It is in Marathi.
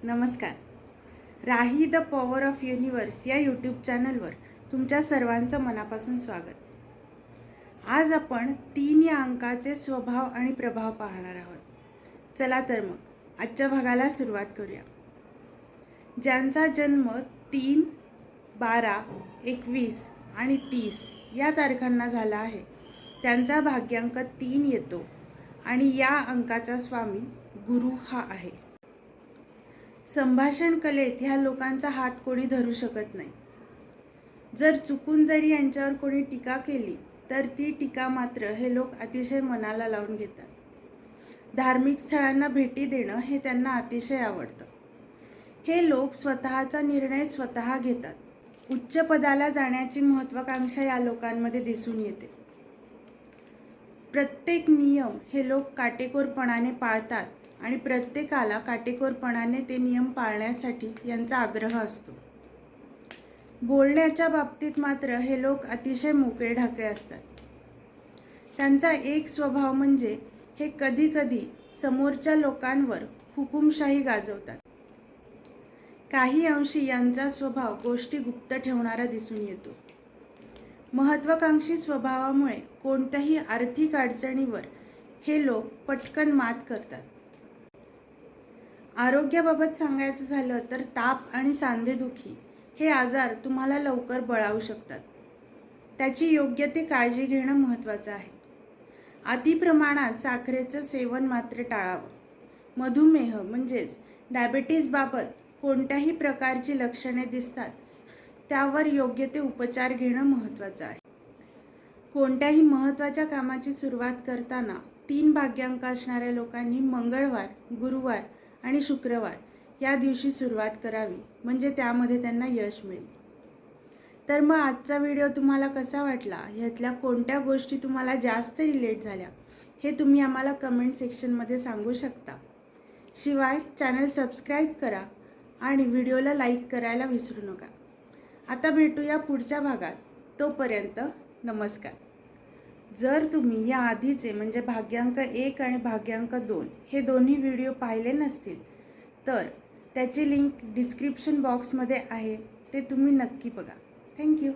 नमस्कार. राही द पॉवर ऑफ युनिवर्स या यूट्यूब चॅनलवर तुमच्या सर्वांचं मनापासून स्वागत. आज आपण 3 या अंकाचे स्वभाव आणि प्रभाव पाहणार आहोत. चला तर मग आजच्या भागाला सुरुवात करूया. ज्यांचा जन्म 3, 12, 21 आणि 30 या तारखांना झाला आहे त्यांचा भाग्यांक 3 येतो आणि या अंकाचा स्वामी गुरु हा आहे. संभाषण कलेत ह्या लोकांचा हात कोणी धरू शकत नाही. जर चुकून जरी यांच्यावर कोणी टीका केली तर ती टीका मात्र हे लोक अतिशय मनाला लावून घेतात. धार्मिक स्थळांना भेटी देणं हे त्यांना अतिशय आवडतं. हे लोक स्वतःचा निर्णय स्वतः घेतात. उच्च पदाला जाण्याची महत्त्वाकांक्षा या लोकांमध्ये दिसून येते. प्रत्येक नियम हे लोक काटेकोरपणाने पाळतात आणि प्रत्येकाला काटेकोरपणाने ते नियम पाळण्यासाठी यांचा आग्रह असतो. बोलण्याच्या बाबतीत मात्र हे लोक अतिशय मोकळे ढाकळे असतात. त्यांचा एक स्वभाव म्हणजे हे कधीकधी समोरच्या लोकांवर हुकुमशाही गाजवतात. काही अंशी यांचा स्वभाव गोष्टी गुप्त ठेवणारा दिसून येतो. महत्त्वाकांक्षी स्वभावामुळे कोणत्याही आर्थिक अडचणीवर हे लोक पटकन मात करतात. आरोग्याबाबत सांगायचं झालं तर ताप आणि सांधेदुखी हे आजार तुम्हाला लवकर बळावू शकतात. त्याची योग्य ती काळजी घेणं महत्त्वाचं आहे. अतिप्रमाणात साखरेचं सेवन मात्र टाळावं. मधुमेह म्हणजेच डायबिटीजबाबत कोणत्याही प्रकारची लक्षणे दिसतात त्यावर योग्य ते उपचार घेणं महत्त्वाचं आहे. कोणत्याही महत्त्वाच्या कामाची सुरुवात करताना 3 भाग्यांक असणाऱ्या लोकांनी मंगळवार, गुरुवार आणि शुक्रवार या दिवशी सुरुवात करावी, म्हणजे त्यामध्ये त्यांना यश मिळेल. तर मग आजचा व्हिडिओ तुम्हाला कसा वाटला, ह्यातल्या कोणत्या गोष्टी तुम्हाला जास्त रिलेट झाल्या हे तुम्ही आम्हाला कमेंट सेक्शनमध्ये सांगू शकता. शिवाय चॅनल सबस्क्राईब करा आणि व्हिडिओला लाईक करायला विसरू नका. आता भेटूया पुढच्या भागात. तोपर्यंत नमस्कार. जर तुम्ही या आधीचे म्हणजे भाग्यांक 1 आणि भाग्यांक 2 हे दोन्ही व्हिडिओ पाहिले नसतील तर त्याची लिंक डिस्क्रिप्शन बॉक्समध्ये आहे, ते तुम्ही नक्की बघा. थँक्यू.